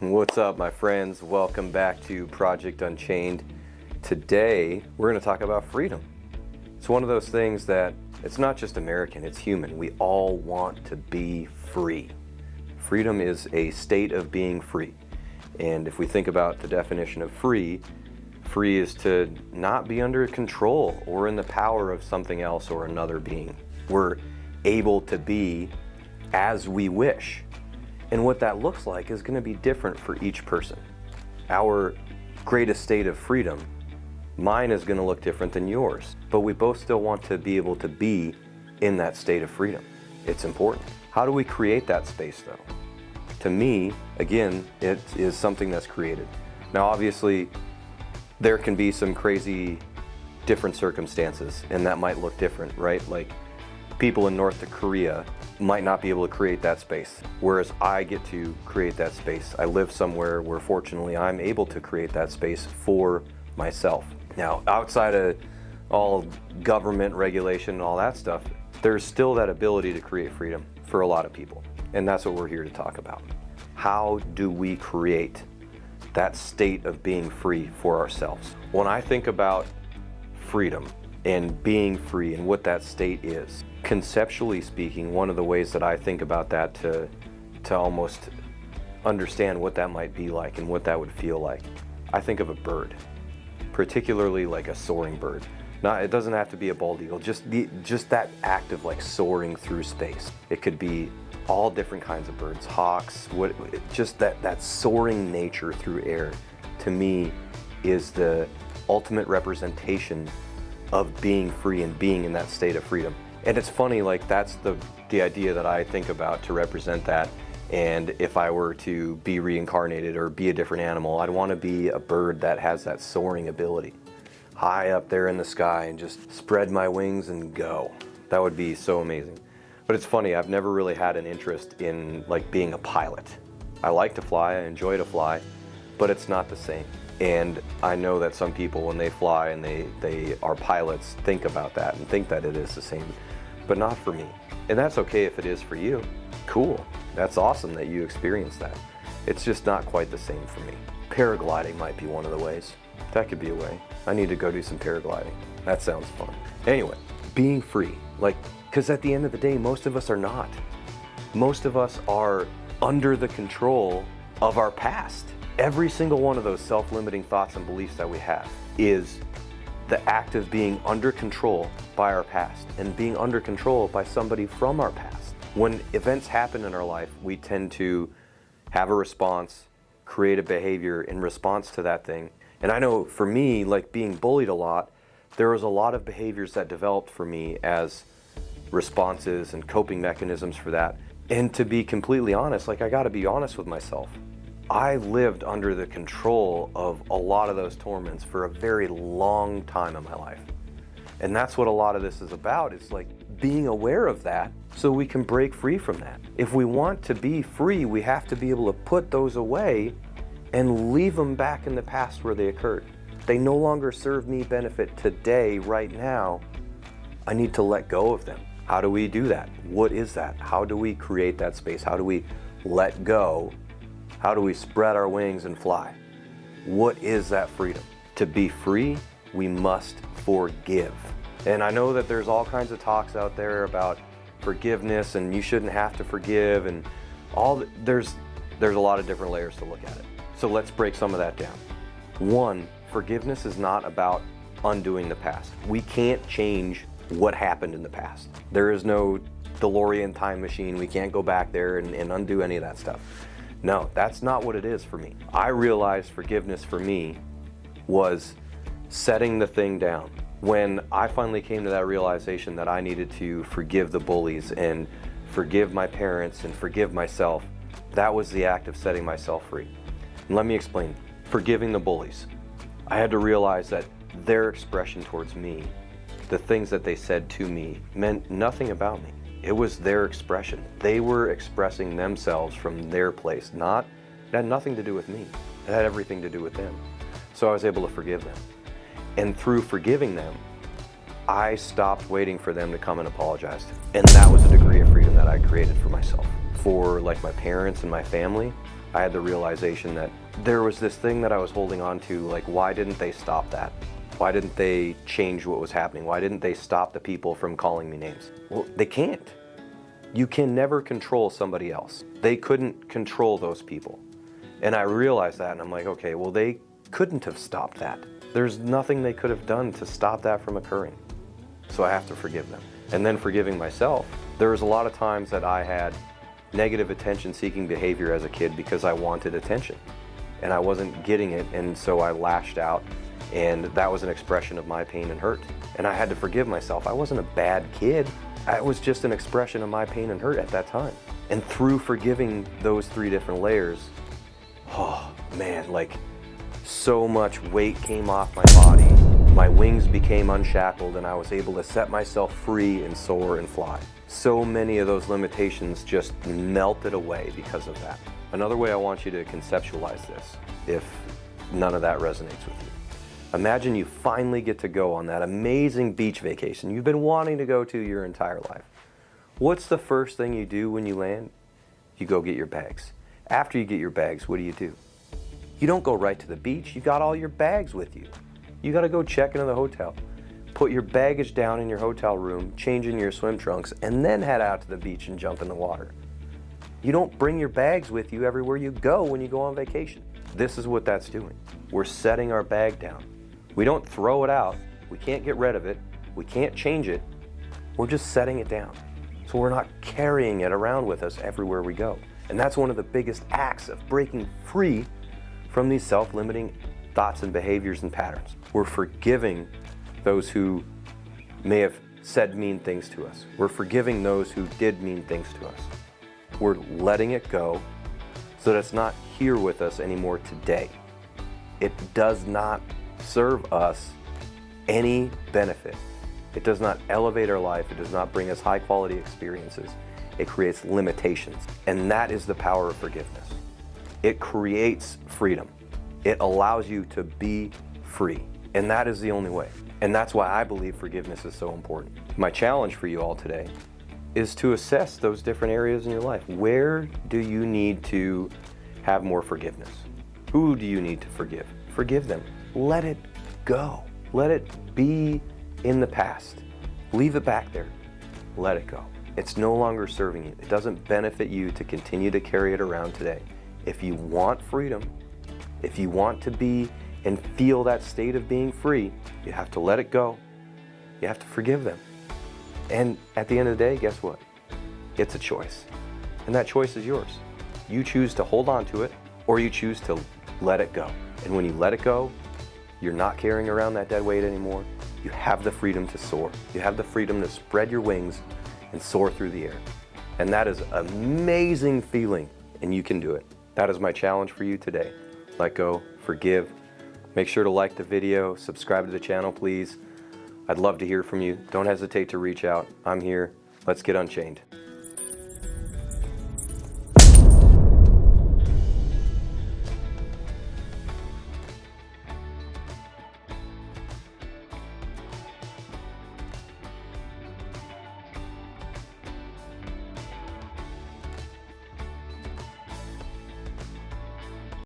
What's up, my friends? Welcome back to Project Unchained. Today, we're going to talk about freedom. It's one of those things that it's not just American, it's human. We all want to be free. Freedom is a state of being free. And if we think about the definition of free, free is to not be under control or in the power of something else or another being. We're able to be as we wish. And what that looks like is going to be different for each person. Our greatest state of freedom, mine is going to look different than yours, but we both still want to be able to be in that state of freedom. It's important. How do we create that space though? To me, again, it is something that's created. Now, obviously, there can be some crazy different circumstances, and that might look different, right? Like people in North Korea might not be able to create that space, whereas I get to create that space. I live somewhere where fortunately I'm able to create that space for myself. Now, outside of all government regulation and all that stuff, there's still that ability to create freedom for a lot of people. And that's what we're here to talk about. How do we create that state of being free for ourselves? When I think about freedom and being free and what that state is, conceptually speaking, one of the ways that I think about that to almost understand what that might be like and what that would feel like, I think of a bird, particularly like a soaring bird. It doesn't have to be a bald eagle, just that act of like soaring through space. It could be all different kinds of birds, hawks, just that soaring nature through air, to me, is the ultimate representation of being free and being in that state of freedom. And it's funny, like that's the idea that I think about to represent that. And if I were to be reincarnated or be a different animal, I'd want to be a bird that has that soaring ability, high up there in the sky, and just spread my wings and go. That would be so amazing. But it's funny, I've never really had an interest in like being a pilot. I like to fly, I enjoy to fly, but it's not the same. And I know that some people, when they fly and they are pilots, think about that and think that it is the same, but not for me. And that's okay if it is for you. Cool. That's awesome that you experienced that. It's just not quite the same for me. Paragliding might be one of the ways. That could be a way. I need to go do some paragliding. That sounds fun. Anyway, being free. Because at the end of the day, most of us are not. Most of us are under the control of our past. Every single one of those self-limiting thoughts and beliefs that we have is the act of being under control by our past and being under control by somebody from our past. When events happen in our life, we tend to have a response, create a behavior in response to that thing. And I know for me, like being bullied a lot, there was a lot of behaviors that developed for me as responses and coping mechanisms for that. And to be completely honest, I gotta be honest with myself. I lived under the control of a lot of those torments for a very long time in my life. And that's what a lot of this is about, is like being aware of that so we can break free from that. If we want to be free, we have to be able to put those away and leave them back in the past where they occurred. They no longer serve me benefit today, right now. I need to let go of them. How do we do that? What is that? How do we create that space? How do we let go? How do we spread our wings and fly? What is that freedom? To be free, we must forgive. And I know that there's all kinds of talks out there about forgiveness and you shouldn't have to forgive, and there's a lot of different layers to look at it. So let's break some of that down. One, forgiveness is not about undoing the past. We can't change what happened in the past. There is no DeLorean time machine. We can't go back there and undo any of that stuff. No, that's not what it is for me. I realized forgiveness for me was setting the thing down. When I finally came to that realization that I needed to forgive the bullies and forgive my parents and forgive myself, that was the act of setting myself free. And let me explain. Forgiving the bullies, I had to realize that their expression towards me, the things that they said to me, meant nothing about me. It was their expression. They were expressing themselves from their place. It had nothing to do with me. It had everything to do with them. So I was able to forgive them. And through forgiving them, I stopped waiting for them to come and apologize. And that was a degree of freedom that I created for myself. For like my parents and my family, I had the realization that there was this thing that I was holding on to, like, why didn't they stop that? Why didn't they change what was happening? Why didn't they stop the people from calling me names? Well, they can't. You can never control somebody else. They couldn't control those people. And I realized that, and I'm like, okay, well, they couldn't have stopped that. There's nothing they could have done to stop that from occurring. So I have to forgive them. And then forgiving myself. There was a lot of times that I had negative attention-seeking behavior as a kid because I wanted attention. And I wasn't getting it, and so I lashed out, and that was an expression of my pain and hurt. And I had to forgive myself. I wasn't a bad kid. It was just an expression of my pain and hurt at that time. And through forgiving those 3 different layers, oh man, like so much weight came off my body. My wings became unshackled, and I was able to set myself free and soar and fly. So many of those limitations just melted away because of that. Another way I want you to conceptualize this, if none of that resonates with you. Imagine you finally get to go on that amazing beach vacation you've been wanting to go to your entire life. What's the first thing you do when you land? You go get your bags. After you get your bags, what do? You don't go right to the beach. You got all your bags with you. You got to go check into the hotel, put your baggage down in your hotel room, change in your swim trunks, and then head out to the beach and jump in the water. You don't bring your bags with you everywhere you go when you go on vacation. This is what that's doing. We're setting our bag down. We don't throw it out. We can't get rid of it. We can't change it. We're just setting it down. So we're not carrying it around with us everywhere we go. And that's one of the biggest acts of breaking free from these self-limiting thoughts and behaviors and patterns. We're forgiving those who may have said mean things to us. We're forgiving those who did mean things to us. We're letting it go so that it's not here with us anymore today. It does not serve us any benefit. It does not elevate our life. It does not bring us high quality experiences. It creates limitations. And that is the power of forgiveness. It creates freedom. It allows you to be free. And that is the only way. And that's why I believe forgiveness is so important. My challenge for you all today is to assess those different areas in your life. Where do you need to have more forgiveness? Who do you need to forgive? Forgive them. Let it go. Let it be in the past. Leave it back there. Let it go. It's no longer serving you. It doesn't benefit you to continue to carry it around today. If you want freedom, if you want to be and feel that state of being free, you have to let it go. You have to forgive them. And at the end of the day, guess what? It's a choice. And that choice is yours. You choose to hold on to it, or you choose to let it go. And when you let it go, you're not carrying around that dead weight anymore. You have the freedom to soar. You have the freedom to spread your wings and soar through the air. And that is an amazing feeling, and you can do it. That is my challenge for you today. Let go, forgive. Make sure to like the video, subscribe to the channel, please. I'd love to hear from you. Don't hesitate to reach out. I'm here. Let's get unchained.